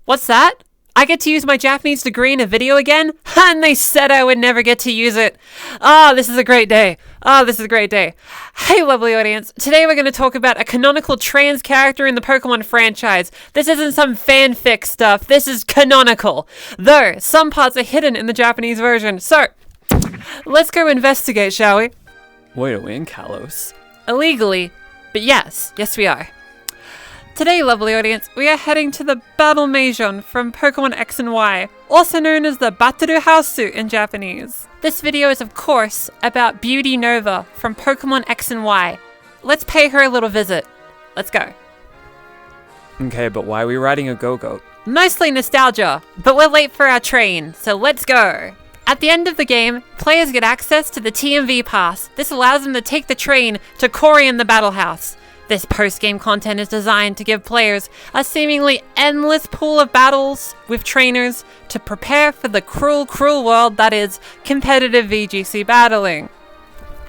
What's that? I get to use my Japanese degree in a video again? And they said I would never get to use it. This is a great day. This is a great day. Hey, lovely audience. Today we're going to talk about a canonical trans character in the Pokemon franchise. This isn't some fanfic stuff. This is canonical. Though, some parts are hidden in the Japanese version. So, let's go investigate, shall we? Wait, are we in Kalos? Illegally, but yes we are. Today, lovely audience, we are heading to the Battle Maison from Pokemon X and Y, also known as the Battle House in Japanese. This video is, of course, about Beauty Nova from Pokemon X and Y. Let's pay her a little visit. Let's go. Okay, but why are we riding a Go-Goat? Mostly nostalgia, but we're late for our train, so let's go. At the end of the game, players get access to the TMV Pass. This allows them to take the train to Corian the Battle House. This post-game content is designed to give players a seemingly endless pool of battles with trainers to prepare for the cruel, cruel world that is competitive VGC battling.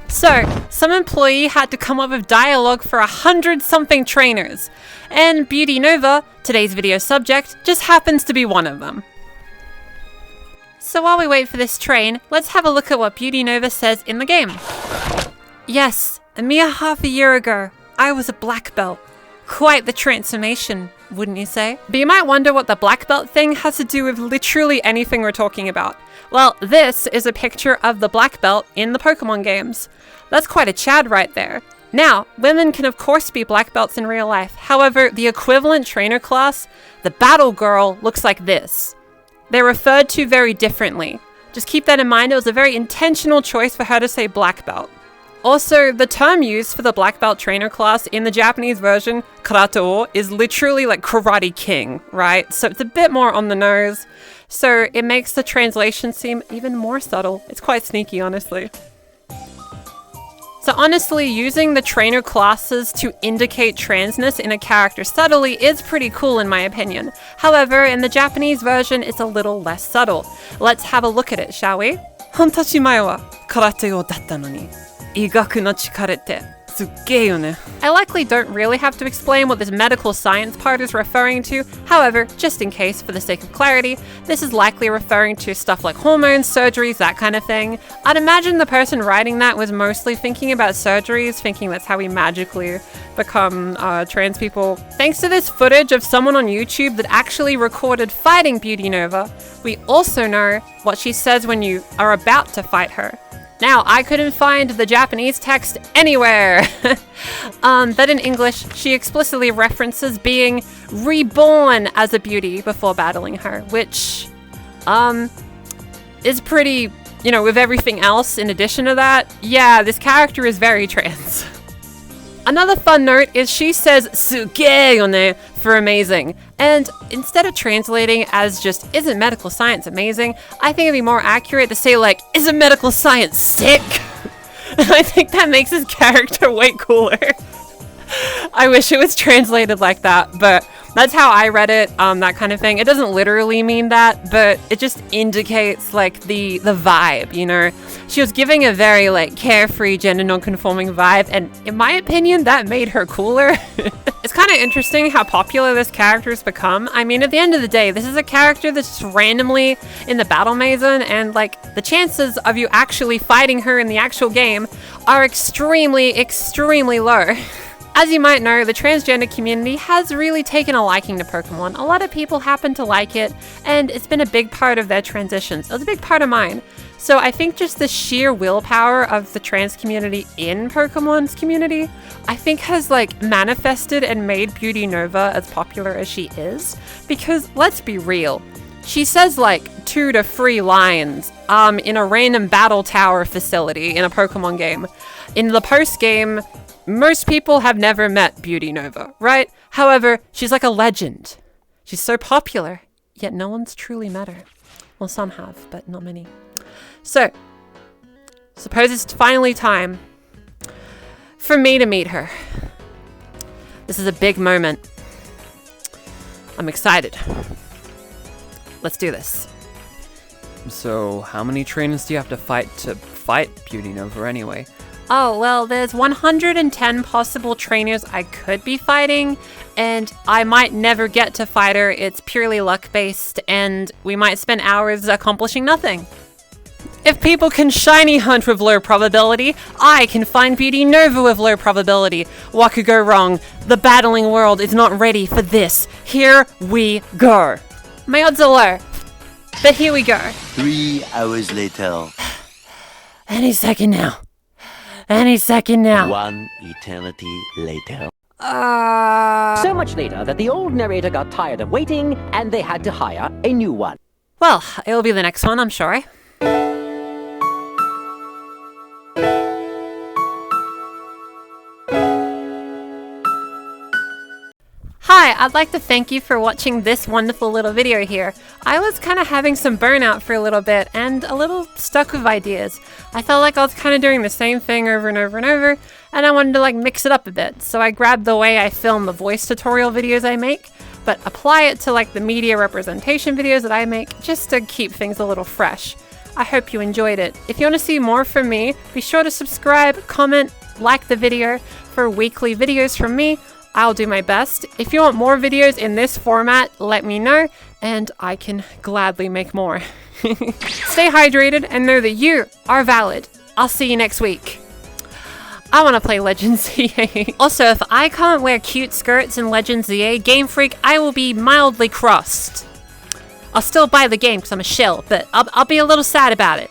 So, some employee had to come up with dialogue for 100-something trainers, and Beauty Nova, today's video subject, just happens to be one of them. So while we wait for this train, let's have a look at what Beauty Nova says in the game. Yes, a mere half a year ago, I was a black belt. Quite the transformation, wouldn't you say? But you might wonder what the black belt thing has to do with literally anything we're talking about. Well, this is a picture of the black belt in the Pokemon games. That's quite a Chad right there. Now, women can of course be black belts in real life. However, the equivalent trainer class, the Battle Girl, looks like this. They're referred to very differently. Just keep that in mind, it was a very intentional choice for her to say black belt. Also, the term used for the black belt trainer class in the Japanese version, Karate-o, is literally like Karate King, right? So it's a bit more on the nose. So it makes the translation seem even more subtle. It's quite sneaky, honestly. So honestly, using the trainer classes to indicate transness in a character subtly is pretty cool in my opinion. However, in the Japanese version, it's a little less subtle. Let's have a look at it, shall we? 半年前は空手をだったのに I likely don't really have to explain what this medical science part is referring to. However, just in case, for the sake of clarity, this is likely referring to stuff like hormones, surgeries, that kind of thing. I'd imagine the person writing that was mostly thinking about surgeries, thinking that's how we magically become trans people. Thanks to this footage of someone on YouTube that actually recorded fighting Beauty Nova, we also know what she says when you are about to fight her. Now, I couldn't find the Japanese text anywhere, but in English, she explicitly references being reborn as a beauty before battling her, which is pretty, with everything else in addition to that, yeah, this character is very trans. Another fun note is she says "sugeyone" for amazing, and instead of translating as just "isn't medical science amazing," I think it'd be more accurate to say like "isn't medical science sick?" I think that makes his character way cooler. I wish it was translated like that, but that's how I read it, that kind of thing. It doesn't literally mean that, but it just indicates like the vibe, She was giving a very like carefree, gender non-conforming vibe, and in my opinion, that made her cooler. It's kind of interesting how popular this character has become. I mean, at the end of the day, this is a character that's just randomly in the Battle Maison, and like the chances of you actually fighting her in the actual game are extremely, extremely low. As you might know, the transgender community has really taken a liking to Pokemon. A lot of people happen to like it, and it's been a big part of their transitions. It was a big part of mine. So I think just the sheer willpower of the trans community in Pokemon's community, I think has like manifested and made Beauty Nova as popular as she is. Because let's be real, she says like 2 to 3 lines in a random battle tower facility in a Pokemon game. In the post-game, most people have never met Beauty Nova, right? However, she's like a legend. She's so popular, yet no one's truly met her. Well, some have, but not many. So, suppose it's finally time for me to meet her. This is a big moment. I'm excited. Let's do this. So, how many trainers do you have to fight Beauty Nova anyway? Oh, well, there's 110 possible trainers I could be fighting, and I might never get to fight her. It's purely luck-based, and we might spend hours accomplishing nothing. If people can shiny hunt with low probability, I can find Beauty Nova with low probability. What could go wrong? The battling world is not ready for this. Here we go. My odds are low, but here we go. 3 hours later. Any second now. Any second now. 1 eternity later. So much later that the old narrator got tired of waiting and they had to hire a new one. Well, it'll be the next one, I'm sure. Hi, I'd like to thank you for watching this wonderful little video here. I was kind of having some burnout for a little bit and a little stuck with ideas. I felt like I was kind of doing the same thing over and over and over, and I wanted to mix it up a bit. So I grabbed the way I film the voice tutorial videos I make, but apply it to the media representation videos that I make just to keep things a little fresh. I hope you enjoyed it. If you want to see more from me, be sure to subscribe, comment, like the video for weekly videos from me. I'll do my best. If you want more videos in this format, let me know, and I can gladly make more. Stay hydrated and know that you are valid. I'll see you next week. I want to play Legends ZA. Also, if I can't wear cute skirts in Legends ZA, Game Freak, I will be mildly crossed. I'll still buy the game because I'm a shill, but I'll be a little sad about it.